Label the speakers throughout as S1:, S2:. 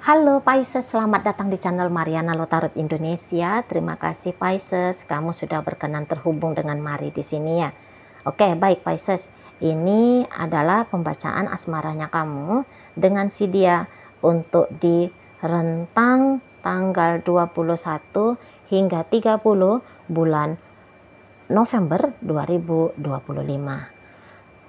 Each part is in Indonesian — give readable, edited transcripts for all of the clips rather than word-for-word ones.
S1: Halo Pisces, selamat datang di channel Mariana Lotarot Indonesia. Terima kasih Pisces, kamu sudah berkenan terhubung dengan Mari di sini ya. Oke, baik Pisces. Ini adalah pembacaan asmaranya kamu dengan si dia untuk di rentang tanggal 21 hingga 30 bulan November 2025.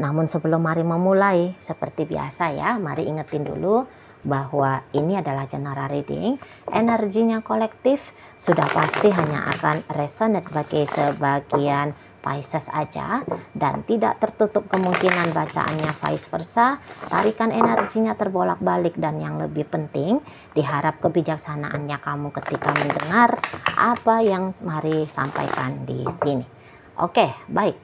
S1: Namun sebelum Mari memulai, seperti biasa ya, Mari ingetin dulu bahwa ini adalah general reading. Energinya kolektif sudah pasti hanya akan resonate bagi sebagian Pisces aja, dan tidak tertutup kemungkinan bacaannya vice versa. Tarikan energinya terbolak-balik, dan yang lebih penting, diharap kebijaksanaannya kamu ketika mendengar apa yang Mari sampaikan di sini. Oke, baik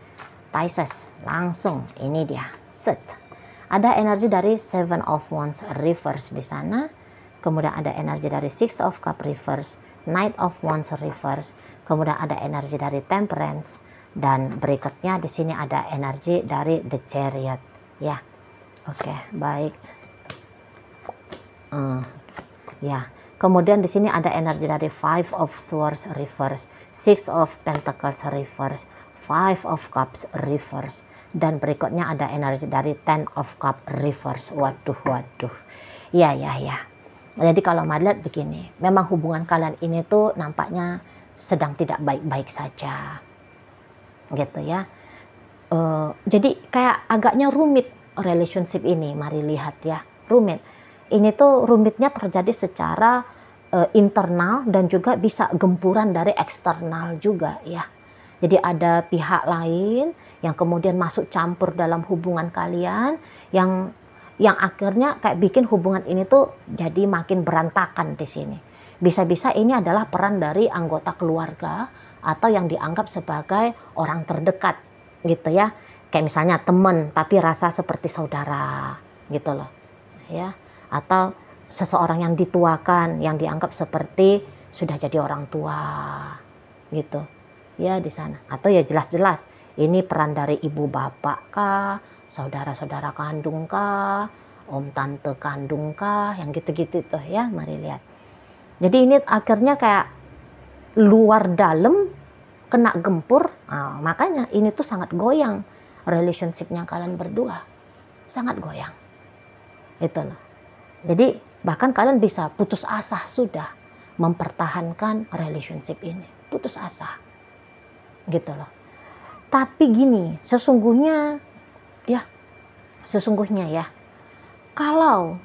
S1: Pisces, langsung ini dia set. Ada energi dari Seven of Wands reverse di sana. Kemudian ada energi dari Six of Cups reverse, Knight of Wands reverse. Kemudian ada energi dari Temperance, dan berikutnya di sini ada energi dari The Chariot. Ya, oke, baik. Ya. Kemudian di sini ada energi dari Five of Swords reverse, Six of Pentacles reverse, Five of Cups reverse, dan berikutnya ada energi dari Ten of Cups reverse. Waduh. Ya. Jadi kalau Mari lihat begini, memang hubungan kalian ini tuh nampaknya sedang tidak baik-baik saja, gitu ya. Jadi kayak agaknya rumit relationship ini, Mari lihat ya, rumit. Ini tuh rumitnya terjadi secara internal dan juga bisa gempuran dari eksternal juga ya. Jadi ada pihak lain yang kemudian masuk campur dalam hubungan kalian yang akhirnya kayak bikin hubungan ini tuh jadi makin berantakan di sini. Bisa-bisa ini adalah peran dari anggota keluarga atau yang dianggap sebagai orang terdekat gitu ya. Kayak misalnya teman tapi rasa seperti saudara gitu loh ya. Atau seseorang yang dituakan yang dianggap seperti sudah jadi orang tua gitu ya di sana. Atau ya jelas-jelas ini peran dari ibu bapak kah, saudara-saudara kandung kah, om tante kandung kah, yang gitu-gitu tuh ya. Mari lihat. Jadi ini akhirnya kayak luar dalam kena gempur. Nah, makanya ini tuh sangat goyang relationshipnya kalian berdua, sangat goyang itu loh. Jadi bahkan kalian bisa putus asa sudah mempertahankan relationship ini, putus asa gitu loh. Tapi gini, sesungguhnya ya, kalau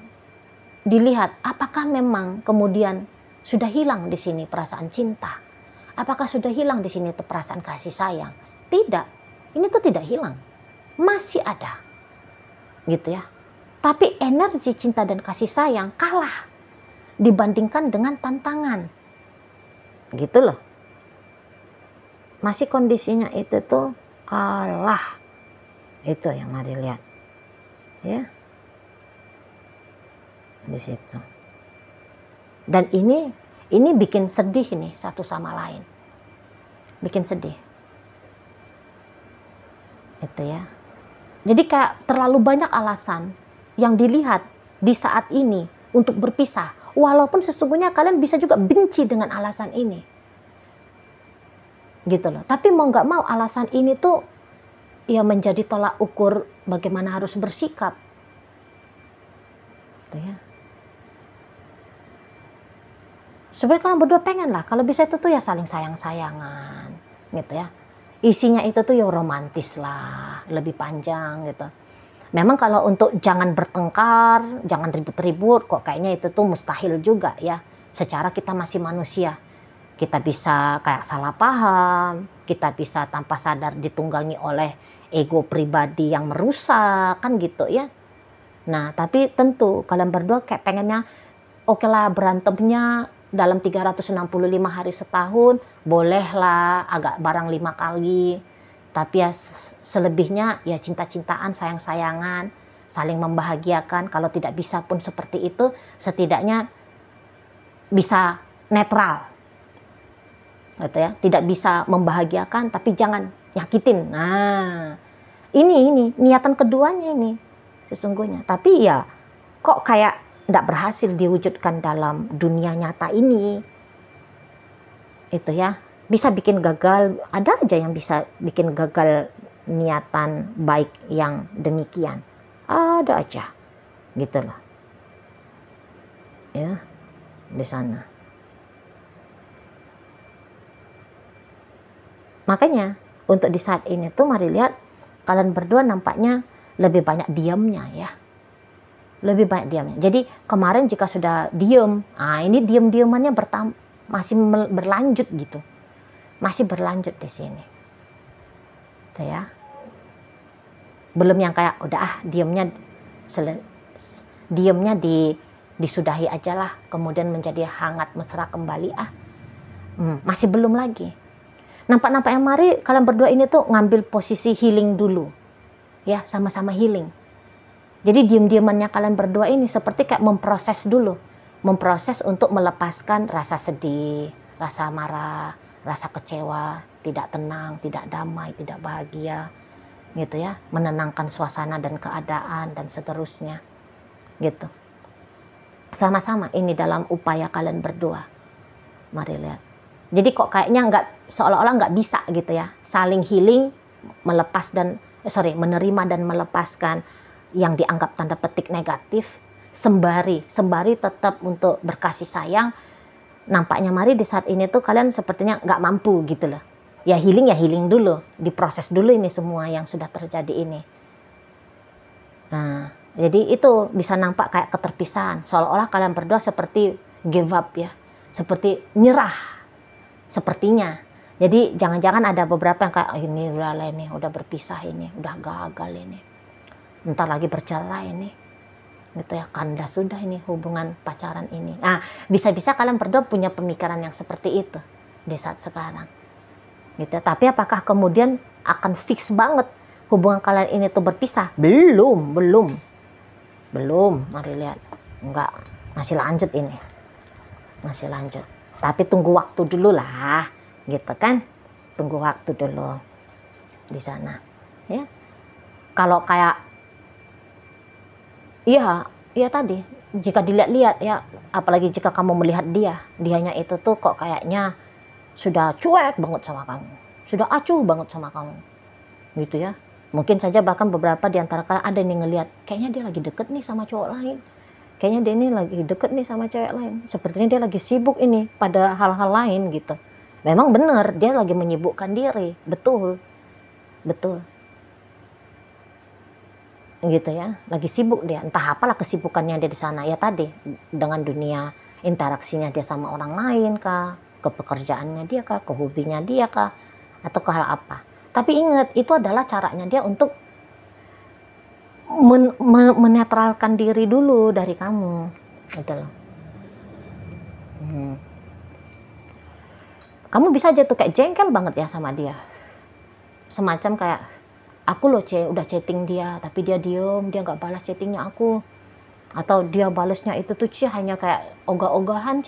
S1: dilihat apakah memang kemudian sudah hilang di sini perasaan cinta, apakah sudah hilang di sini tuh perasaan kasih sayang? Tidak, ini tuh tidak hilang, masih ada gitu ya. Tapi energi cinta dan kasih sayang kalah dibandingkan dengan tantangan. Gitu loh. Masih kondisinya itu tuh kalah. Itu yang Mari lihat. Ya. Di situ. Dan ini bikin sedih nih satu sama lain. Bikin sedih. Itu ya. Jadi kayak terlalu banyak alasan yang dilihat di saat ini untuk berpisah, walaupun sesungguhnya kalian bisa juga benci dengan alasan ini gitu loh. Tapi mau nggak mau alasan ini tuh ya menjadi tolak ukur bagaimana harus bersikap gitu ya. Sebenarnya kalian berdua pengen lah kalau bisa itu tuh ya saling sayang-sayangan gitu ya. Isinya itu tuh ya romantis lah, lebih panjang gitu. Memang kalau untuk jangan bertengkar, jangan ribut-ribut, kok kayaknya itu tuh mustahil juga ya. Secara kita masih manusia, kita bisa kayak salah paham, kita bisa tanpa sadar ditunggangi oleh ego pribadi yang merusak, kan gitu ya. Nah, tapi tentu kalian berdua kayak pengennya, oke lah berantemnya dalam 365 hari setahun, bolehlah agak barang 5 kali. Tapi ya selebihnya ya cinta-cintaan, sayang-sayangan, saling membahagiakan. Kalau tidak bisa pun seperti itu, setidaknya bisa netral gitu ya. Tidak bisa membahagiakan tapi jangan nyakitin. Nah, ini niatan keduanya ini sesungguhnya. Tapi ya kok kayak tidak berhasil diwujudkan dalam dunia nyata ini. Itu ya, bisa bikin gagal, ada aja yang bisa bikin gagal niatan baik yang demikian. Ada aja, gitu loh. Ya, di sana. Makanya untuk di saat ini tuh mari lihat kalian berdua nampaknya lebih banyak diamnya ya. Lebih banyak diamnya. Jadi kemarin jika sudah diem, ini diem-diemannya masih berlanjut gitu. Masih berlanjut di sini. Tuh ya. Belum yang kayak udah diemnya disudahi aja lah, kemudian menjadi hangat mesra kembali masih belum lagi. Nampak-nampak yang mari kalian berdua ini tuh ngambil posisi healing dulu. Ya, sama-sama healing. Jadi diam-diamannya kalian berdua ini seperti kayak memproses dulu. Memproses untuk melepaskan rasa sedih, rasa marah, rasa kecewa, tidak tenang, tidak damai, tidak bahagia. Gitu ya, menenangkan suasana dan keadaan dan seterusnya. Gitu. Sama-sama ini dalam upaya kalian berdua. Mari lihat. Jadi kok kayaknya seolah-olah nggak bisa gitu ya, saling healing, menerima dan melepaskan yang dianggap tanda petik negatif, sembari tetap untuk berkasih sayang. Nampaknya mari di saat ini tuh kalian sepertinya nggak mampu gitu loh. Ya healing dulu, diproses dulu ini semua yang sudah terjadi ini. Nah, jadi itu bisa nampak kayak keterpisahan, seolah-olah kalian berdua seperti give up ya, seperti nyerah. Sepertinya. Jadi jangan-jangan ada beberapa yang kayak ini udah berpisah ini, udah gagal ini. Ntar lagi bercerai ini. Gitu ya, kandas sudah ini hubungan pacaran ini. Nah, bisa-bisa kalian berdua punya pemikiran yang seperti itu di saat sekarang. Gitu. Tapi apakah kemudian akan fix banget hubungan kalian ini tuh berpisah? Belum. Mari lihat. Enggak, masih lanjut ini. Masih lanjut. Tapi tunggu waktu dulu lah, gitu kan? Tunggu waktu dulu di sana, ya. Kalau kayak, ya tadi, jika dilihat-lihat ya, apalagi jika kamu melihat dianya itu tuh kok kayaknya sudah cuek banget sama kamu, sudah acuh banget sama kamu, gitu ya. Mungkin saja bahkan beberapa di antara kalian ada yang ngelihat, kayaknya dia lagi deket nih sama cowok lain. Kayaknya dia ini lagi deket nih sama cewek lain. Sepertinya dia lagi sibuk ini pada hal-hal lain gitu. Memang benar dia lagi menyibukkan diri. Betul. Gitu ya. Lagi sibuk dia. Entah apalah kesibukannya dia di sana. Ya tadi dengan dunia interaksinya dia sama orang lain kah, ke pekerjaannya dia kah, ke hobinya dia kah, atau ke hal apa. Tapi ingat, itu adalah caranya dia untuk menetralkan diri dulu dari kamu, gitu loh. Kamu bisa aja tuh kayak jengkel banget ya sama dia, semacam kayak aku loh udah chatting dia tapi dia diem, dia nggak balas chattingnya aku, atau dia balasnya itu tuh hanya kayak ogah-ogahan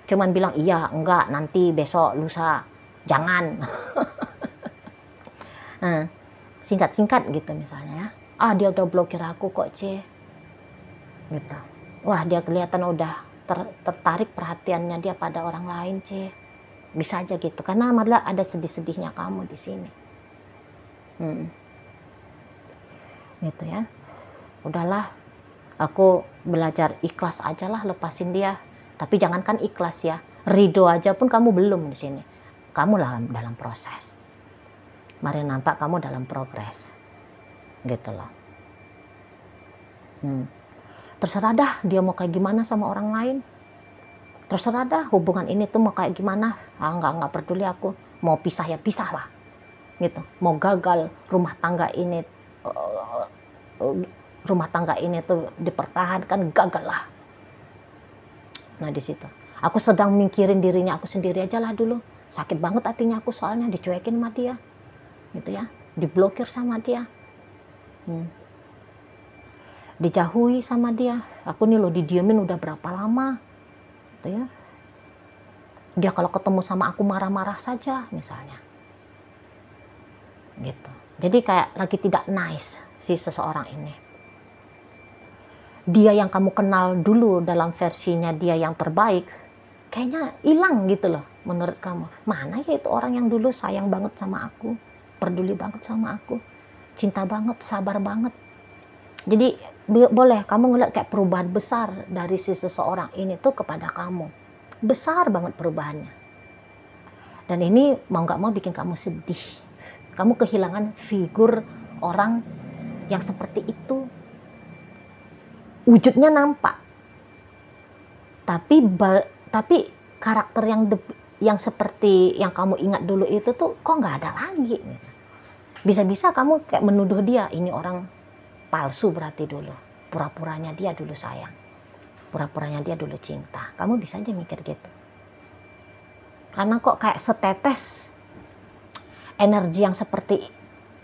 S1: cuman bilang iya, enggak, nanti, besok, lusa, jangan. Nah, singkat-singkat gitu misalnya ya. Dia udah blokir aku kok gitu. Wah, dia kelihatan udah tertarik perhatiannya dia pada orang lain bisa aja gitu, karena malah ada sedih-sedihnya kamu di sini. Gitu ya. Udahlah, aku belajar ikhlas aja lah, lepasin dia. Tapi jangankan ikhlas ya, ridho aja pun kamu belum di sini. Kamu lah dalam proses. Mari nampak kamu dalam progres. Gitu loh. Terserah dah dia mau kayak gimana sama orang lain. Terserah dah hubungan ini tuh mau kayak gimana. Nggak peduli aku. Mau pisah ya pisah lah. Gitu. Mau gagal rumah tangga ini tuh dipertahankan, gagal lah. Nah di situ. Aku sedang mikirin dirinya aku sendiri aja lah dulu. Sakit banget hatinya aku soalnya dicuekin sama dia. Gitu ya. Diblokir sama dia. Dijauhi sama dia. Aku nih loh didiemin udah berapa lama gitu ya. Dia kalau ketemu sama aku marah-marah saja misalnya gitu. Jadi kayak lagi tidak nice si seseorang ini. dia yang kamu kenal dulu dalam versinya dia yang terbaik, kayaknya hilang gitu loh menurut kamu. Mana ya itu orang yang dulu sayang banget sama aku, peduli banget sama aku, cinta banget, sabar banget. Jadi boleh kamu ngeliat kayak perubahan besar dari si seseorang ini tuh kepada kamu. Besar banget perubahannya. Dan ini mau gak mau bikin kamu sedih. Kamu kehilangan figur orang yang seperti itu. Wujudnya nampak. Tapi karakter yang seperti yang kamu ingat dulu itu tuh kok nggak ada lagi. Bisa-bisa kamu kayak menuduh dia, ini orang palsu berarti dulu. Pura-puranya dia dulu sayang. Pura-puranya dia dulu cinta. Kamu bisa aja mikir gitu. Karena kok kayak setetes energi yang seperti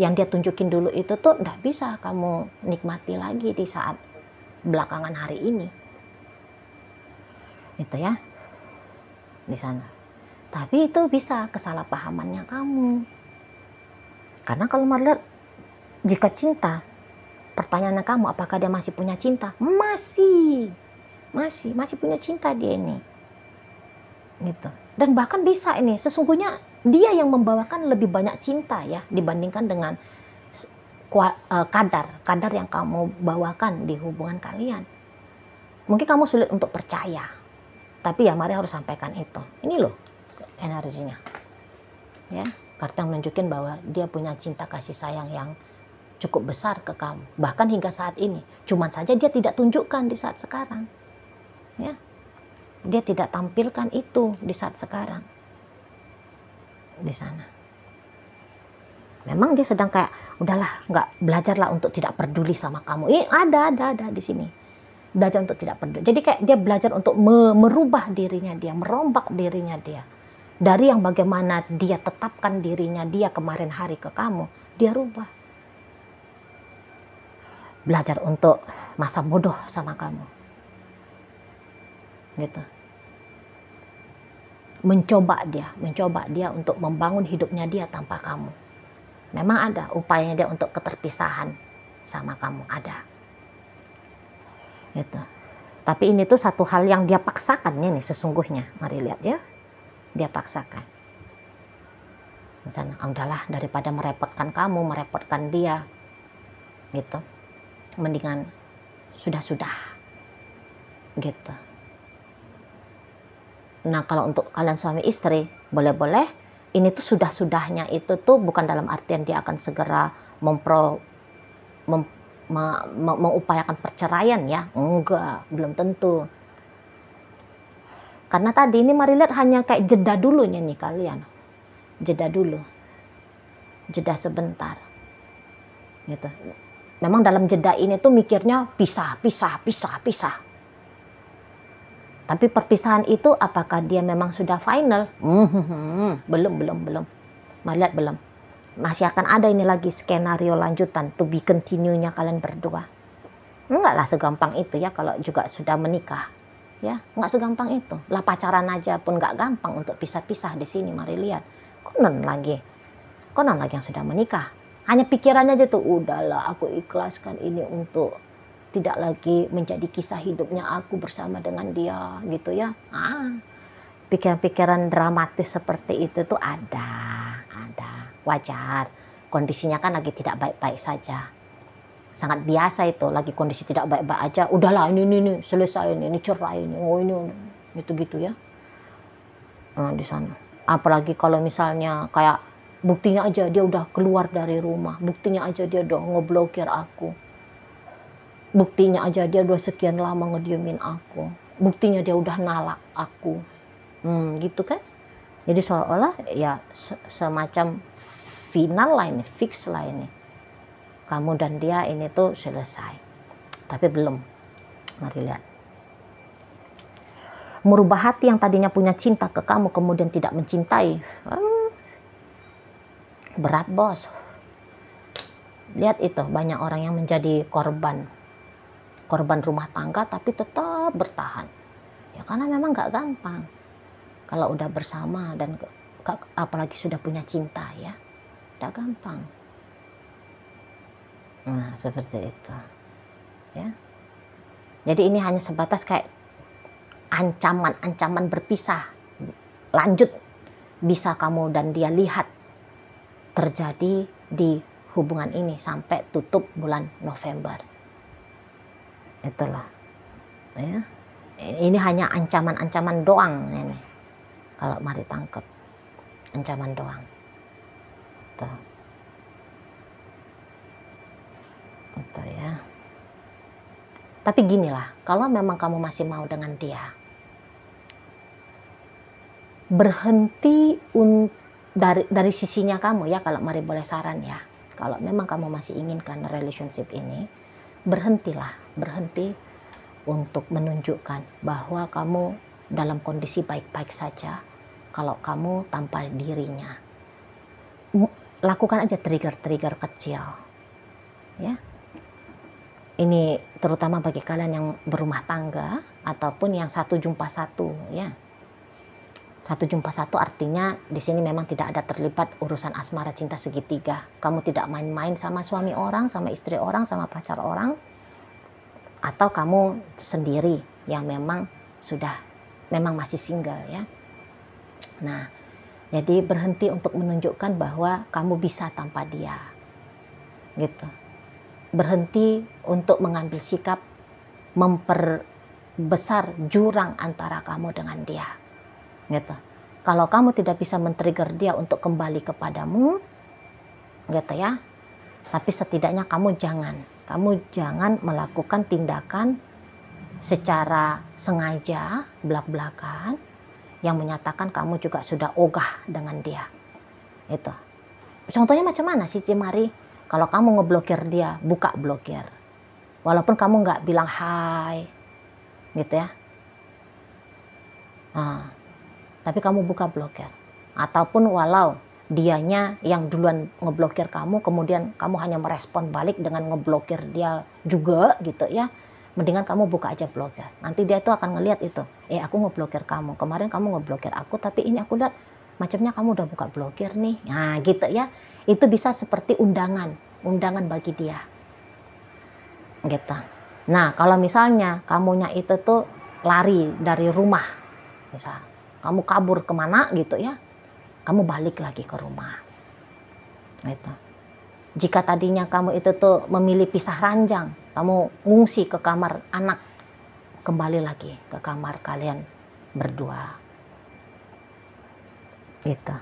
S1: yang dia tunjukin dulu itu tuh nggak bisa kamu nikmati lagi di saat belakangan hari ini. Itu ya. Di sana. Tapi itu bisa kesalahpahamannya kamu. Karena kalau melihat jika cinta, pertanyaannya kamu apakah dia masih punya cinta? Masih punya cinta dia ini. Gitu. Dan bahkan bisa ini sesungguhnya dia yang membawakan lebih banyak cinta ya dibandingkan dengan kadar yang kamu bawakan di hubungan kalian. Mungkin kamu sulit untuk percaya, tapi ya mari harus sampaikan itu. Ini loh energinya, ya karena menunjukkan bahwa dia punya cinta kasih sayang yang cukup besar ke kamu, bahkan hingga saat ini. Cuman saja dia tidak tunjukkan di saat sekarang, ya dia tidak tampilkan itu di saat sekarang di sana. Memang dia sedang kayak udahlah nggak belajarlah untuk tidak peduli sama kamu. Ada di sini belajar untuk tidak peduli. Jadi kayak dia belajar untuk merubah dirinya dia, merombak dirinya dia dari yang bagaimana dia tetapkan dirinya dia kemarin hari ke kamu, dia rubah. Belajar untuk masa bodoh sama kamu, gitu. Mencoba dia untuk membangun hidupnya dia tanpa kamu. Memang ada upayanya dia untuk keterpisahan sama kamu, ada. Gitu. Tapi ini tuh satu hal yang dia paksakan nih sesungguhnya. Mari lihat ya. Dia paksakan. Misalnya, udahlah daripada merepotkan kamu, merepotkan dia. Gitu. Mendingan sudah-sudah. Gitu. Nah, kalau untuk kalian suami istri, boleh-boleh ini tuh sudah-sudahnya itu tuh bukan dalam artian dia akan segera mengupayakan perceraian ya. Enggak, belum tentu. Karena tadi ini mari lihat hanya kayak jeda dulunya nih kalian. Jeda dulu. Jeda sebentar. Gitu. Memang dalam jeda ini tuh mikirnya pisah. Tapi perpisahan itu apakah dia memang sudah final? Belum. Mari lihat belum. Masih akan ada ini lagi skenario lanjutan to be continue-nya kalian berdua. Enggaklah segampang itu ya kalau juga sudah menikah. Ya, enggak segampang itu. Lah pacaran aja pun enggak gampang untuk pisah-pisah di sini. Mari lihat. Konon lagi yang sudah menikah. Hanya pikirannya aja tuh, udahlah aku ikhlaskan ini untuk tidak lagi menjadi kisah hidupnya aku bersama dengan dia gitu ya. Pikiran-pikiran dramatis seperti itu tuh ada. Wajar. Kondisinya kan lagi tidak baik-baik saja. Sangat biasa itu, lagi kondisi tidak baik-baik aja. Udahlah ini selesai ini cerai ini. Oh ini gitu-gitu ya. Nah, di sana. Apalagi kalau misalnya kayak buktinya aja dia udah keluar dari rumah. Buktinya aja dia udah ngeblokir aku. Buktinya aja dia udah sekian lama ngediemin aku. Buktinya dia udah nalak aku. Gitu kan. Jadi seolah-olah ya semacam final lah ini, fix lah ini. Kamu dan dia ini tuh selesai. Tapi belum. Mari lihat. Merubah hati yang tadinya punya cinta ke kamu kemudian tidak mencintai. Berat bos. Lihat itu banyak orang yang menjadi korban rumah tangga tapi tetap bertahan ya karena memang nggak gampang kalau udah bersama dan apalagi sudah punya cinta ya, nggak gampang. Nah seperti itu ya. Jadi ini hanya sebatas kayak ancaman berpisah. Lanjut bisa kamu dan dia lihat terjadi di hubungan ini sampai tutup bulan November. Itulah. Ya. Ini hanya ancaman-ancaman doang ini. Kalau mari tangkap. Ancaman doang. Tuh. Itu ya. Tapi ginilah, kalau memang kamu masih mau dengan dia, berhenti dari sisinya kamu ya, kalau mari boleh saran ya. Kalau memang kamu masih inginkan relationship ini, berhenti untuk menunjukkan bahwa kamu dalam kondisi baik-baik saja kalau kamu tanpa dirinya. Lakukan aja trigger-trigger kecil. Ya. Ini terutama bagi kalian yang berumah tangga ataupun yang satu jumpa satu ya. Satu jumpa satu artinya di sini memang tidak ada terlibat urusan asmara cinta segitiga. Kamu tidak main-main sama suami orang, sama istri orang, sama pacar orang. Atau kamu sendiri yang memang masih single ya. Nah, jadi berhenti untuk menunjukkan bahwa kamu bisa tanpa dia. Gitu. Berhenti untuk mengambil sikap memperbesar jurang antara kamu dengan dia. Gitu. Kalau kamu tidak bisa men-trigger dia untuk kembali kepadamu, gitu ya. Tapi setidaknya kamu jangan melakukan tindakan secara sengaja belak-belakan yang menyatakan kamu juga sudah ogah dengan dia. Itu. Contohnya macam mana sih Cimari? Kalau kamu ngeblokir dia, buka blokir. Walaupun kamu nggak bilang hai, gitu ya. Nah, tapi kamu buka blokir. Ataupun walau dianya yang duluan ngeblokir kamu, kemudian kamu hanya merespon balik dengan ngeblokir dia juga, gitu ya. Mendingan kamu buka aja blokir. Nanti dia tuh akan ngelihat itu. Aku ngeblokir kamu. Kemarin kamu ngeblokir aku, tapi ini aku lihat macamnya kamu udah buka blokir nih. Nah, gitu ya. Itu bisa seperti undangan bagi dia. Gitu. Nah, kalau misalnya kamunya itu tuh lari dari rumah, misal kamu kabur kemana gitu ya, kamu balik lagi ke rumah. Gitu. Jika tadinya kamu itu tuh memilih pisah ranjang, kamu ngungsi ke kamar anak, kembali lagi ke kamar kalian berdua. Gitu.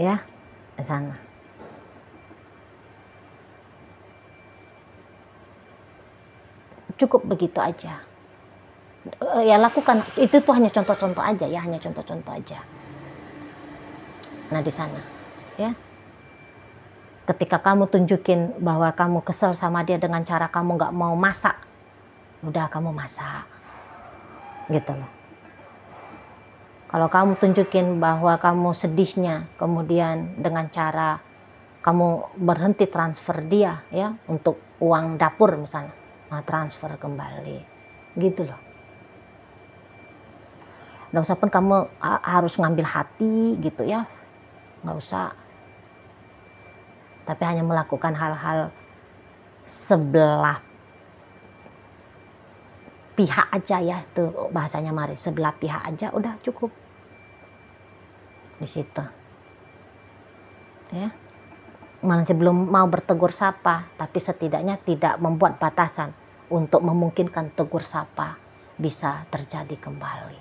S1: Ya, di sana. Cukup begitu aja. Ya lakukan, itu tuh hanya contoh-contoh aja ya, hanya contoh-contoh aja. Nah di sana, ya. Ketika kamu tunjukin bahwa kamu kesel sama dia dengan cara kamu nggak mau masak, udah kamu masak, gitu loh. Kalau kamu tunjukin bahwa kamu sedihnya, kemudian dengan cara kamu berhenti transfer dia ya untuk uang dapur misalnya, nah, transfer kembali, gitu loh. Nggak usah pun kamu harus ngambil hati gitu ya, nggak usah. Tapi hanya melakukan hal-hal sebelah pihak aja ya, itu bahasanya mari, sebelah pihak aja udah cukup di situ ya. Masih belum mau bertegur sapa, tapi setidaknya tidak membuat batasan untuk memungkinkan tegur sapa bisa terjadi kembali,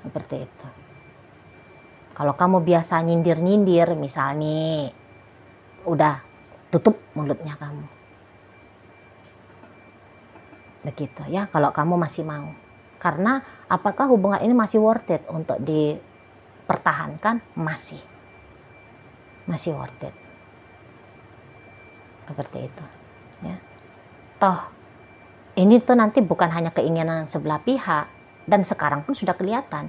S1: seperti itu. Kalau kamu biasa nyindir-nyindir misalnya, udah tutup mulutnya kamu. Begitu ya, kalau kamu masih mau. Karena apakah hubungan ini masih worth it untuk dipertahankan? Masih worth it. Seperti itu ya. Toh ini tuh nanti bukan hanya keinginan sebelah pihak, dan sekarang pun sudah kelihatan.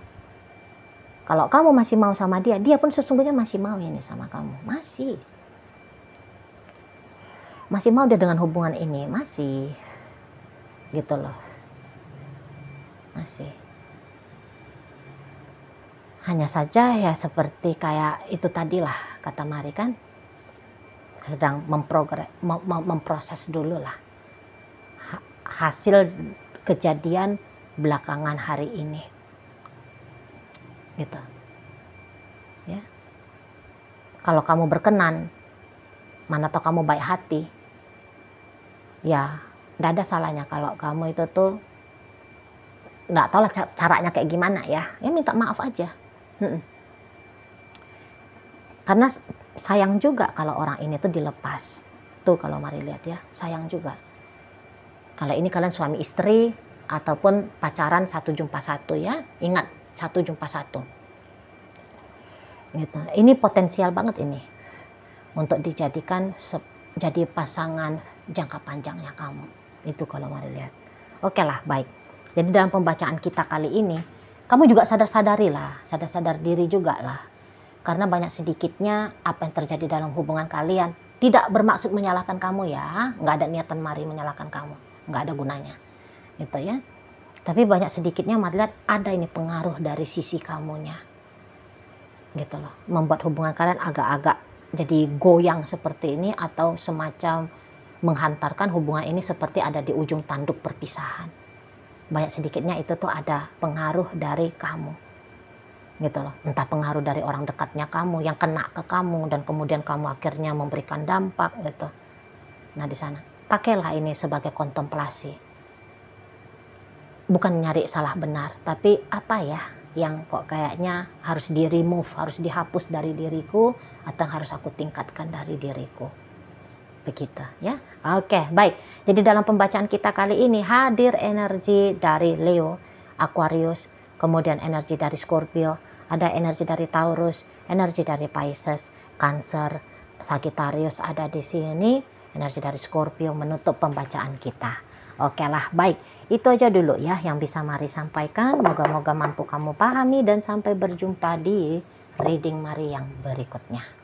S1: Kalau kamu masih mau sama dia, dia pun sesungguhnya masih mau ini sama kamu. Masih mau dia dengan hubungan ini, masih. Gitu loh. Masih. Hanya saja ya seperti kayak itu tadilah kata Mari kan. Sedang memproses dulu lah. hasil kejadian belakangan hari ini, gitu ya. Kalau kamu berkenan, mana tahu kamu baik hati, ya tidak ada salahnya kalau kamu itu tuh nggak tahu lah caranya kayak gimana ya minta maaf aja. Karena sayang juga kalau orang ini tuh dilepas. Tuh kalau mari lihat ya, sayang juga. Kalau ini kalian suami istri ataupun pacaran 1 jumpa 1 ya, ingat 1 jumpa 1. Gitu. Ini potensial banget ini untuk dijadikan jadi pasangan jangka panjangnya kamu. Itu kalau mari lihat. Oke lah, baik. Jadi dalam pembacaan kita kali ini, kamu juga sadar diri juga lah. Karena banyak sedikitnya apa yang terjadi dalam hubungan kalian tidak bermaksud menyalahkan kamu ya, nggak ada niatan mari menyalahkan kamu, nggak ada gunanya, gitu ya. Tapi banyak sedikitnya mari lihat ada ini pengaruh dari sisi kamunya, gitu loh, membuat hubungan kalian agak-agak jadi goyang seperti ini atau semacam menghantarkan hubungan ini seperti ada di ujung tanduk perpisahan. Banyak sedikitnya itu tuh ada pengaruh dari kamu, gitu loh. Entah pengaruh dari orang dekatnya kamu yang kena ke kamu dan kemudian kamu akhirnya memberikan dampak gitu. Nah di sana pakailah ini sebagai kontemplasi, bukan nyari salah benar, tapi apa ya yang kok kayaknya harus di remove, harus dihapus dari diriku atau harus aku tingkatkan dari diriku, begitu ya. Oke, baik. Jadi dalam pembacaan kita kali ini hadir energi dari Leo, Aquarius, kemudian energi dari Scorpio, ada energi dari Taurus, energi dari Pisces, Cancer, Sagittarius ada di sini, energi dari Scorpio menutup pembacaan kita. Oke lah, baik. Itu aja dulu ya yang bisa Mari sampaikan. Moga-moga mampu kamu pahami dan sampai berjumpa di reading Mari yang berikutnya.